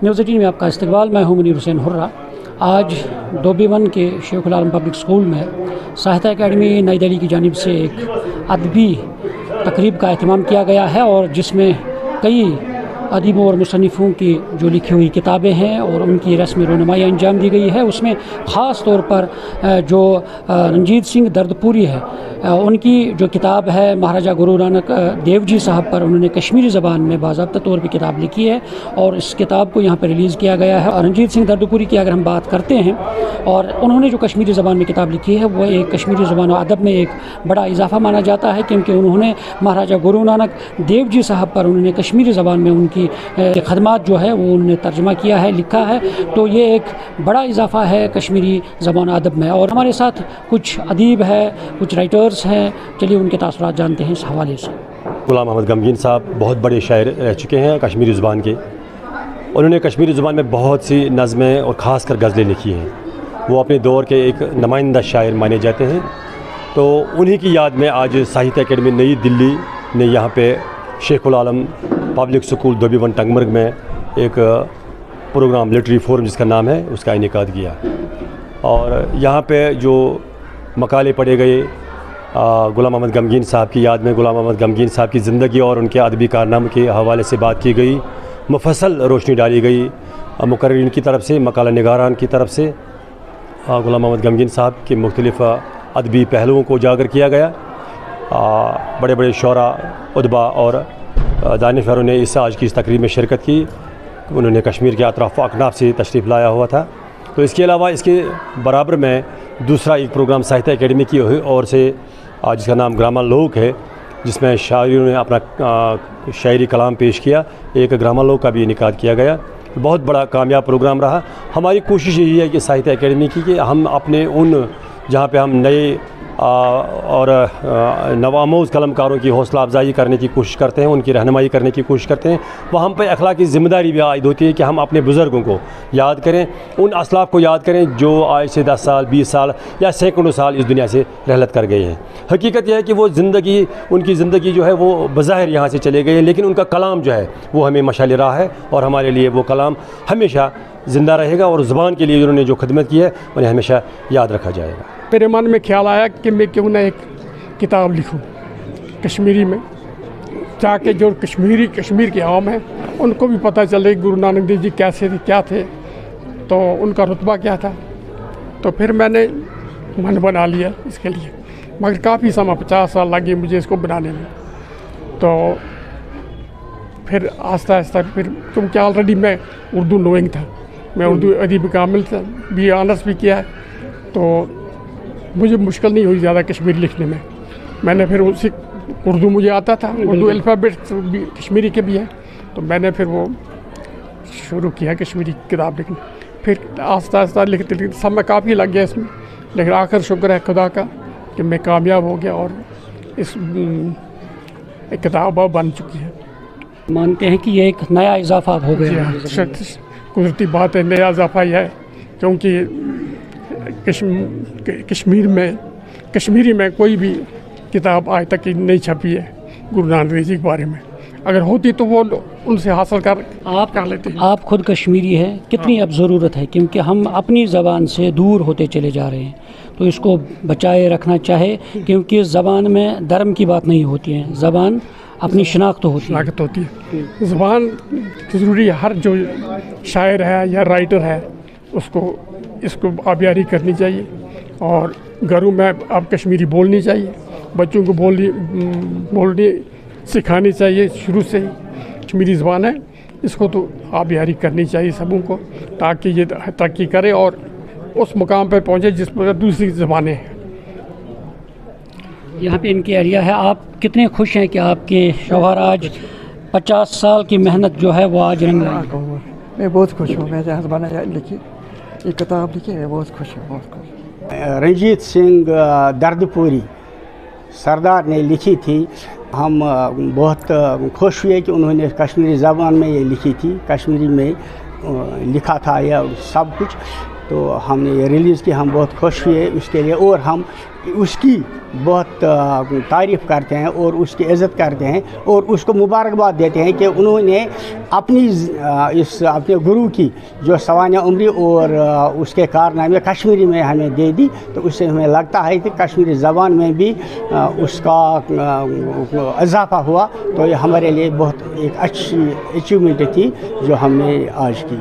News 18 में आपका इस्तकबाल। मैं हूं मुनीर हुसैन हुर्रा। आज डोबी-1 के शेख उल आलम पब्लिक स्कूल में साहित्य अकेडमी नई दिल्ली की जानिब से एक अदबी तकरीब का एहतमाम किया गया है और जिसमें कई अदीबों और मुसन्निफ़ों की जो लिखी हुई किताबें हैं और उनकी रस्मी रोनुमाई अंजाम दी गई है। उसमें ख़ास तौर पर जो रंजीत सिंह दर्दपुरी है, उनकी जो किताब है महाराजा गुरु नानक देव जी साहब पर, उन्होंने कश्मीरी ज़बान में बाज़ाब्ता तौर पर किताब लिखी है और इस किताब को यहाँ पर रिलीज़ किया गया है। और रंजीत सिंह दर्दपुरी की अगर हम बात करते हैं और उन्होंने जो कश्मीरी ज़बान में किताब लिखी है वो एक कश्मीरी ज़बान और अदब में एक बड़ा इजाफ़ा माना जाता है, क्योंकि उन्होंने महाराजा गुरु नानक देव जी साहब पर उन्होंने कश्मीरी ज़बान में उनकी खदमात जो है वो उन्होंने तर्जमा किया है, लिखा है। तो ये एक बड़ा इजाफ़ा है कश्मीरी ज़बान अदब में। और हमारे साथ कुछ अदीब है, कुछ राइटर्स हैं, चलिए उनके तासुरात जानते हैं इस हवाले से। गुलाम अहमद गमगीन साहब बहुत बड़े शायर रह चुके हैं कश्मीरी ज़ुबान के। उन्होंने कश्मीरी ज़ुबान में बहुत सी नज़में और ख़ास कर गज़लें लिखी हैं। वो अपने दौर के एक नुमाइंदा शायर माने जाते हैं। तो उन्हीं की याद में आज साहित्य अकेडमी नई दिल्ली ने यहाँ पे शेख उल आलम पब्लिक स्कूल डोबी-1 टंगमर्ग में एक प्रोग्राम लिटरेरी फोरम जिसका नाम है उसका इनेकाद किया। और यहाँ पे जो मकाले पढ़े गए गुलाम अहमद गमगीन साहब की याद में, गुलाम अहमद गमगीन साहब की ज़िंदगी और उनके अदबी कारनामे के हवाले से बात की गई, मुफस्सल रोशनी डाली गई मुकर्रिरीन की तरफ से, मकाला निगारान की तरफ से। गुलाम अहमद गमगीन साहब के मुख्तलिफ़ अदबी पहलुओं को उजागर किया गया। बड़े बड़े शोरा, उदबा और दानिशवरों ने आज की इस तकरीब में शिरकत की। उन्होंने कश्मीर के अतराफ़ अकनाफ से तशरीफ़ लाया हुआ था। तो इसके अलावा इसके बराबर में दूसरा एक प्रोग्राम साहित्य अकेडमी की ओर से जिसका नाम ग्रामर लोक है, जिसमें शायरों ने अपना शायरी कलाम पेश किया, एक ग्रामर लोक का भी इनेकाद किया गया। बहुत बड़ा कामयाब प्रोग्राम रहा। हमारी कोशिश यही है कि साहित्य अकेडमी की कि हम अपने उन जहाँ पे हम नए और नवामोज़ कलमकारों की हौसला अफजाई करने की कोशिश करते हैं, उनकी रहनुमाई करने की कोशिश करते हैं, वह हम पे अखलाकी ज़िम्मेदारी भी आयद होती है कि हम अपने बुज़ुर्गों को याद करें, उन असलाफ़ को याद करें जो आज से 10 साल 20 साल या सैकड़ों साल इस दुनिया से रहलत कर गए हैं। हकीकत यह है कि वो ज़िंदगी, उनकी ज़िंदगी जो है वो बज़ाहिर यहाँ से चले गए हैं, लेकिन उनका कलाम जो है वो हमें मशाल राह है और हमारे लिए वो कलाम हमेशा ज़िंदा रहेगा और ज़ुबान के लिए उन्होंने जो खिदमत की है उन्हें हमेशा याद रखा जाएगा। मेरे मन में ख्याल आया कि मैं क्यों ना एक किताब लिखूं कश्मीरी में, ताकि जो कश्मीर के आवाम हैं उनको भी पता चले गुरु नानक देव जी कैसे थे, क्या थे, तो उनका रुतबा क्या था। तो फिर मैंने मन बना लिया इसके लिए, मगर काफ़ी समय 50 साल लगे मुझे इसको बनाने में। तो फिर आहिस्ता आहिस्ता फिर, क्योंकि ऑलरेडी मैं उर्दू नोइंग था, मैं उर्दू अदीब कामिल था, BA ऑनर्स भी किया है, तो मुझे मुश्किल नहीं हुई ज़्यादा कश्मीरी लिखने में। मैंने फिर उसी उर्दू मुझे आता था, उर्दू अल्फ़ाबेट भी कश्मीरी के भी है, तो मैंने फिर वो शुरू किया कश्मीरी किताब लिखना। फिर आहिस्ता आहिस्ता लिखते लिखते समय काफ़ी लग गया इसमें, लेकिन आखिर शुक्र है खुदा का कि मैं कामयाब हो गया और इस एक किताब बन चुकी है। मानते हैं कि ये एक नया इजाफ़ा हो गया। कुदरती बात है, नया इजाफ़ा ही है, क्योंकि कश्मीरी में कोई भी किताब आज तक नहीं छपी है गुरु नानक देव जी के बारे में। अगर होती तो वो उनसे हासिल कर लेते हैं। आप खुद कश्मीरी हैं, कितनी अब ज़रूरत है, क्योंकि हम अपनी ज़बान से दूर होते चले जा रहे हैं, तो इसको बचाए रखना चाहे, क्योंकि ज़बान में धर्म की बात नहीं होती है, ज़बान अपनी शनाख्त होती है। ज़बान ज़रूरी है, हर जो शायर है या राइटर है इसको आबियारी करनी चाहिए और घरों में अब कश्मीरी बोलनी चाहिए, बच्चों को बोलनी सिखानी चाहिए शुरू से ही। कश्मीरी ज़बान है, इसको तो आबियारी करनी चाहिए सबों को, ताकि ये तरक्की करे और उस मुकाम पर पहुँचे जिस पर दूसरी ज़बानें हैं। यहाँ पे इनकी एरिया है। आप कितने खुश हैं कि आपके शौहर आज 50 साल की मेहनत जो है वो आज रंग लाई? मैं बहुत खुश हूँ। मैं हसबाना लिखी ये किताब लिखी, मैं बहुत खुश हूँ, बहुत खुश। रंजीत सिंह दर्दपुरी सरदार ने लिखी थी। हम बहुत खुश हुए कि उन्होंने कश्मीरी ज़बान में ये लिखी थी, कश्मीरी में लिखा था यह सब कुछ, तो हमने ये रिलीज़ की, हम बहुत खुश हुए उसके लिए। और हम اس کی بہت تعریف کرتے ہیں اور اس کی عزت کرتے ہیں اور اس کو مبارکباد دیتے ہیں کہ انہوں نے اپنے گرو کی جو سوانح عمری اور اس کے کارنامے کشمیری میں ہمیں دے دی، تو اس سے ہمیں لگتا ہے کہ کشمیری زبان میں بھی اس کا اضافہ ہوا، تو یہ ہمارے لیے بہت ایک اچھی اچیومنٹ تھی جو ہم نے آج کی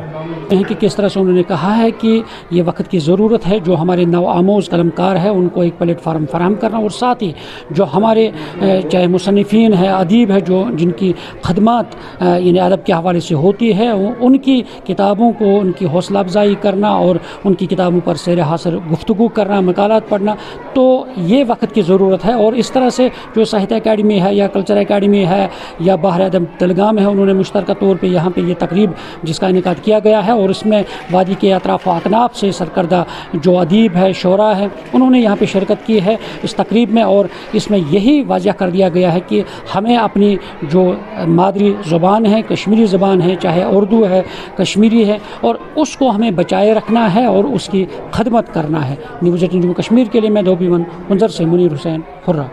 کہ کس طرح سے انہوں نے کہا ہے کہ یہ وقت کی ضرورت ہے جو ہمارے نو آموز قلمکار ہیں ان کو ایک پلیٹ فارم فراہم کرنا، اور ساتھ ہی جو ہمارے چاہے مصنفین ہیں، ادیب ہیں، جو جن کی خدمات یعنی ادب کے حوالے سے ہوتی ہے، ان کی کتابوں کو ان کی حوصلہ افزائی کرنا اور ان کی کتابوں پر سیر حاصل گفتگو کرنا، مقالات پڑھنا، تو یہ وقت کی ضرورت ہے۔ اور اس طرح سے جو ساہتیہ اکیڈمی ہے یا کلچر اکیڈمی ہے یا باہر ادب تلگام ہے، انہوں نے مشترکہ طور پہ یہاں پہ یہ تقریب جس کا انعقاد کیا گیا ہے، اور اس میں وادی کے اطراف و اکناف سے سرکردہ جو ادیب ہے، شعراء ہیں، انہوں نے یہاں پہ شرکت کی ہے اس تقریب میں، اور اس میں یہی واضح کر دیا گیا ہے کہ ہمیں اپنی جو مادری زبان ہے، کشمیری زبان ہے، چاہے اردو ہے، کشمیری ہے، اور اس کو ہمیں بچائے رکھنا ہے اور اس کی خدمت کرنا ہے۔ نیوز 18 جموں کشمیر کے لیے میں دھوبی ون منظر سے منیر حسین حرہ۔